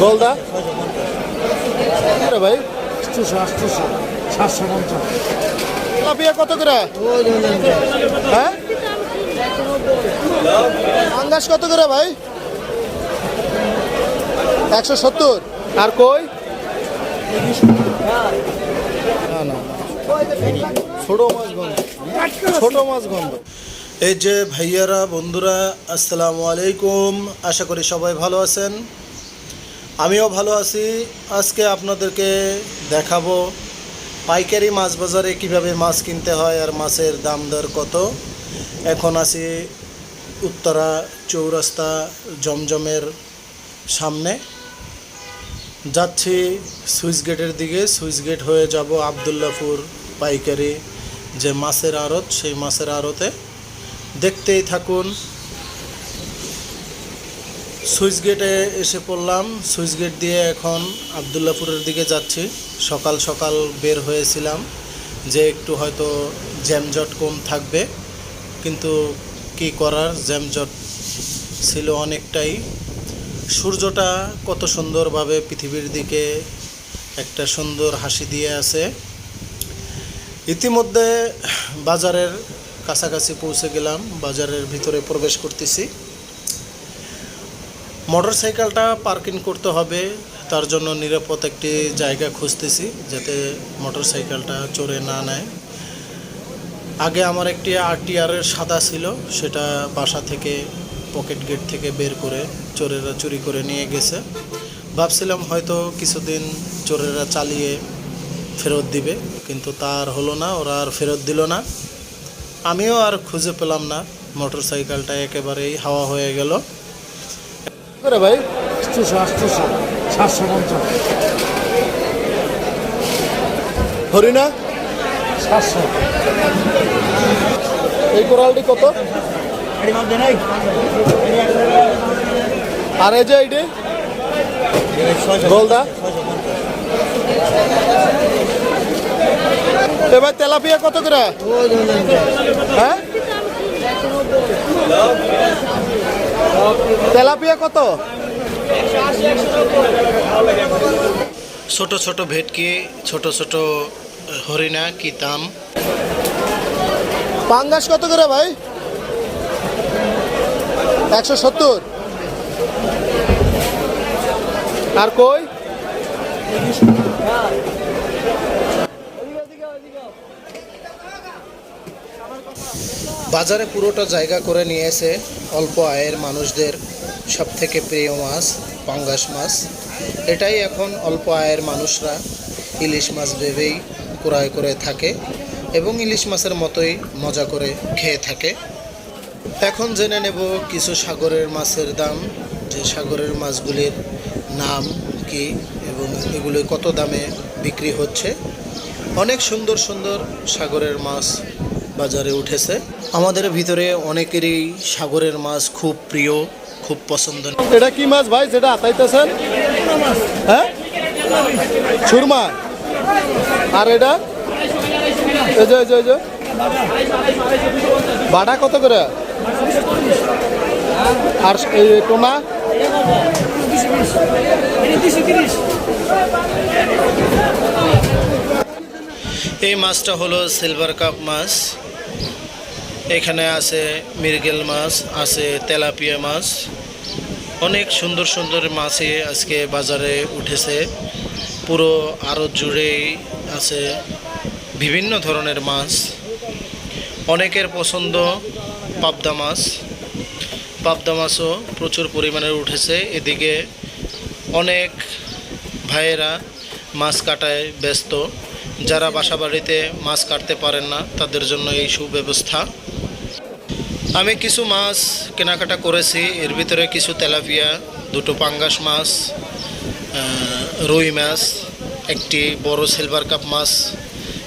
গলদা ভাই 750 তেলাপিয়া কত করে? হ্যাঁ পাঙ্গাস কত করে ভাই? 170। আর কই? না না ছোট মাছ গন্ধ, ছোট মাছ গন্ধ। এই যে ভাইয়ারা বন্ধুরা আসসালামু আলাইকুম, আশা করি সবাই ভালো আছেন, আমিও ভালো আছি। আজকে আপনাদেরকে দেখাবো পাইকারি মাছ বাজারে কিভাবে মাছ কিনতে হয় আর মাছের দাম দর কত। এখন আছি উত্তরা চৌরাস্তা জমজমের সামনে, যাচ্ছি সুইচ গেটের দিকে। সুইচ গেট হয়ে যাব আবদুল্লাপুর পাইকারি যে মাছের আড়ত, সেই মাছের আড়তে। দেখতেই থাকুন। সুইচ গেটে এসে পড়লাম। সুইচ গেট দিয়ে এখন আবদুল্লাপুরের দিকে যাচ্ছি। সকাল সকাল বের হয়েছিলাম যে একটু হয়তো জ্যামজট কম থাকবে, কিন্তু কি করার, জ্যামজট ছিল অনেকটাই। সূর্যটা কত সুন্দরভাবে পৃথিবীর দিকে একটা সুন্দর হাসি দিয়ে আছে। ইতিমধ্যে বাজারের কাছাকাছি পৌঁছে গেলাম, বাজারের ভিতরে প্রবেশ করতেছি। মোটরসাইকেলটা পার্কিং করতে হবে, তার জন্য নিরাপদ একটি জায়গা খুঁজতেছি যাতে মোটরসাইকেলটা চোরে না নেয়। আগে আমার একটি আরটিআরের সাদা ছিল, সেটা বাসা থেকে পকেট গেট থেকে বের করে চোরেরা চুরি করে নিয়ে গেছে। ভাবছিলাম হয়তো কিছুদিন চোরেরা চালিয়ে ফেরত দিবে, কিন্তু তার হলো না, ওরা আর ফেরত দিল না। আমিও আর খুঁজে পেলাম না, মোটরসাইকেলটা একেবারেই হাওয়া হয়ে গেল। ভাই 750 হরিণা 700 এই কোরালটি কত? আর এই যে এইটি গলদা এবার তেলাপিয়া কত করে? হ্যাঁ তেলাপিয়া কত? ছোট ছোট ভেটকি, ছোট ছোট হরিণা কি দাম? পাঙ্গাস কত করে ভাই? 170। আর কই? বাজারে পুরোটা জায়গা করে নিয়েছে অল্প আয়ের মানুষদের সবথেকে প্রিয় মাছ পাঙ্গাস মাছ। এটাই এখন অল্প আয়ের মানুষরা ইলিশ মাছ ভেবেই ক্রয় করে থাকে এবং ইলিশ মাছের মতোই মজা করে খেয়ে থাকে। এখন জেনে নেব কিছু সাগরের মাছের দাম, যে সাগরের মাছগুলির নাম কি এবং এগুলো কত দামে বিক্রি হচ্ছে। অনেক সুন্দর সুন্দর সাগরের মাছ বাজারে উঠেছে। আমাদের ভিতরে অনেকেরই সাগরের মাছ খুব প্রিয়, খুব পছন্দ। এটা কি মাছ ভাই যেটা আতাইতেছেন? হ্যাঁ সুরমা। আর এটা এই যে বাটা কত করে? আর এই টোনা এই মাছটা হলো সিলভার কাপ মাছ। এখানে আছে মৃগেল মাছ, আছে তেলাপিয়া মাছ। অনেক সুন্দর সুন্দর মাছই আজকে বাজারে উঠেছে। পুরো আড়ত জুড়েই আছে বিভিন্ন ধরনের মাছ। অনেকের পছন্দ পাবদা মাছ। পাবদা মাছও প্রচুর পরিমাণে উঠেছে। এদিকে অনেক ভাইয়েরা মাছ কাটায় ব্যস্ত। যারা বাসা বাড়িতে মাছ কাটতে পারেন না তাদের জন্য এই সুব্যবস্থা। আমি কিছু মাছ কেনাকাটা করেছি, এর ভিতরে কিছু তেলাপিয়া, দুটো পাঙ্গাস মাছ, রুই মাছ, একটি বড় সিলভার কাপ মাছ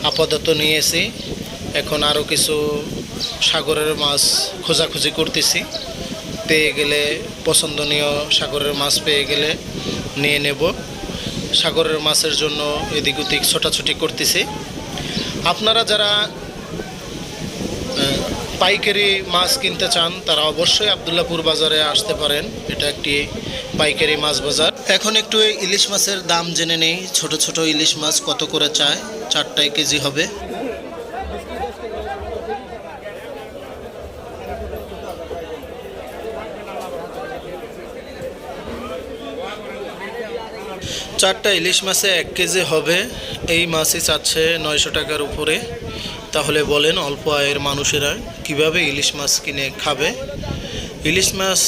আপাতত নিয়েছি। এখন আরও কিছু সাগরের মাছ খোঁজাখুঁজি করতেছি, পেয়ে গেলে পছন্দনীয় সাগরের মাছ পেয়ে গেলে নিয়ে নেব। সাগরের মাছের জন্য এদিক ওদিক ছোটাছুটি করতেছি। আপনারা যারা পাইকারি মাছ কিনতে চান তারা অবশ্যই আবদুল্লাপুর বাজারে আসতে পারেন। এটা একটি পাইকারি মাছ বাজার। এখন একটু ইলিশ মাছের দাম জেনে নেই। ছোট ছোট ইলিশ মাছ কত করে চায়? 4টায় কেজি হবে। চারটা ইলিশ মাছে 1 কেজি হবে। এই মাছই চাচ্ছে 900 টাকার উপরে। তাহলে বলেন অল্প আয়ের মানুষেরা কিভাবে ইলিশ মাছ কিনে খাবে? ইলিশ মাছ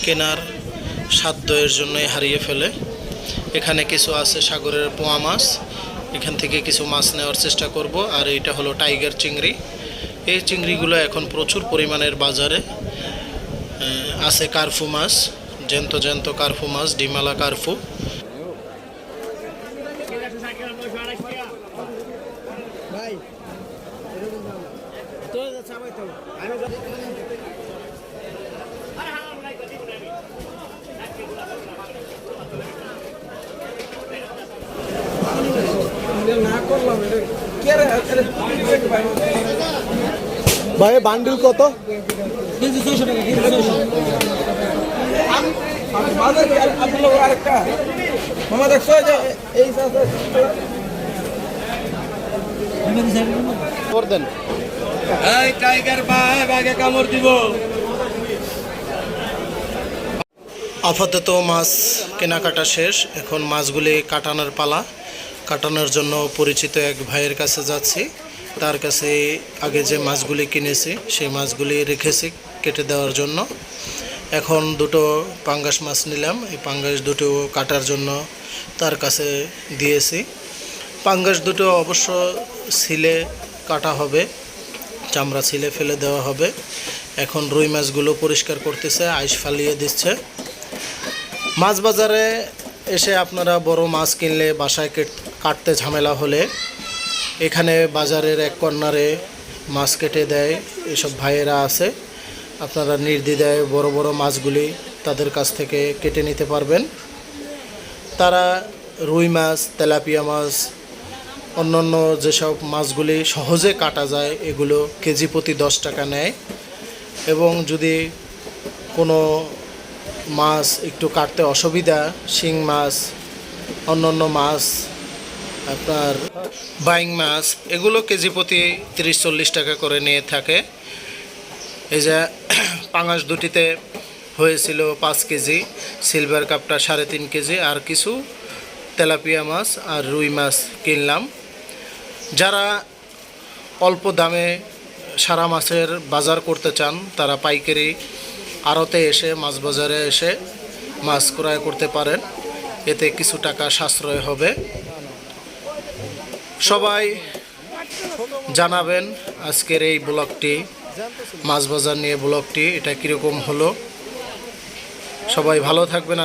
কেনার সাধ্য এর জন্যই হারিয়ে ফেলে। এখানে কিছু আছে সাগরের পোয়া মাছ, এখান থেকে কিছু মাছ নেওয়ার চেষ্টা করব। আর এটা হলো টাইগার চিংড়ি। এই চিংড়িগুলো এখন প্রচুর পরিমাণের বাজারে আছে। কার্ফু মাছ, জ্যান্ত জ্যান্ত কার্ফু মাছ, ডিমালা কার্ফু। ভাই বান্ডিল কত? কেজি 600 টাকা, কেজি 600। আরেকটা মামা দেখছো যে এই করে দেন। এই টাইগার ভাই বাগে কামড় দিব। আপাতত মাছ কেনাকাটা শেষ। এখন মাছগুলি কাটানোর পালা। কাটানোর জন্য পরিচিত এক ভাইয়ের কাছে যাচ্ছি। তার কাছে আগে যে মাছগুলি কিনেছি সেই মাছগুলি রেখেছি কেটে দেওয়ার জন্য। এখন দুটো পাঙ্গাস মাছ নিলাম। এই পাঙ্গাস দুটো কাটার জন্য তার কাছে দিয়েছি। পাঙ্গাস দুটো অবশ্য ছিলে কাটা হবে, চামড়া ছিলে ফেলে দেওয়া হবে। এখন রুই মাছগুলো পরিষ্কার করতেছে, আইস ফালিয়ে দিচ্ছে। মাছ বাজারে এসে আপনারা বড় মাছ কিনলে বাসায় কাটতে ঝামেলা হলে এখানে বাজারের এক কর্নারে মাছ কেটে দেয় এসব ভাইয়েরা আছে। আপনারা নির্দ্বিধায় বড় বড় মাছগুলি তাদের কাছ থেকে কেটে নিতে পারবেন। তারা রুই মাছ, তেলাপিয়া মাছ, অন্যান্য যেসব মাছগুলি সহজে কাটা যায় এগুলো কেজি প্রতি 10 টাকা নেয়। এবং যদি কোনো মাছ একটু কাটতে অসুবিধা, শিং মাছ, অন্যান্য মাছ, আপনার বাইং মাছ, এগুলো কেজি প্রতি 30-40 টাকা করে নিয়ে থাকে। এই যে পাঙাশ দুটিতে হয়েছিল 5 কেজি, সিলভার কাপটা 3.5 কেজি, আর কিছু তেলাপিয়া মাছ আর রুই মাছ কিনলাম। যারা অল্প দামে সারা মাছের বাজার করতে চান তারা পাইকারি আড়তে এসে মাছ বাজারে এসে মাছ ক্রয় করতে পারেন। এতে কিছু টাকা সাশ্রয় হবে। সবাই জানাবেন আজকের এই ব্লগটি, মাছ বাজার নিয়ে ব্লগটি, এটা কীরকম হলো। সবাই ভালো থাকবেন।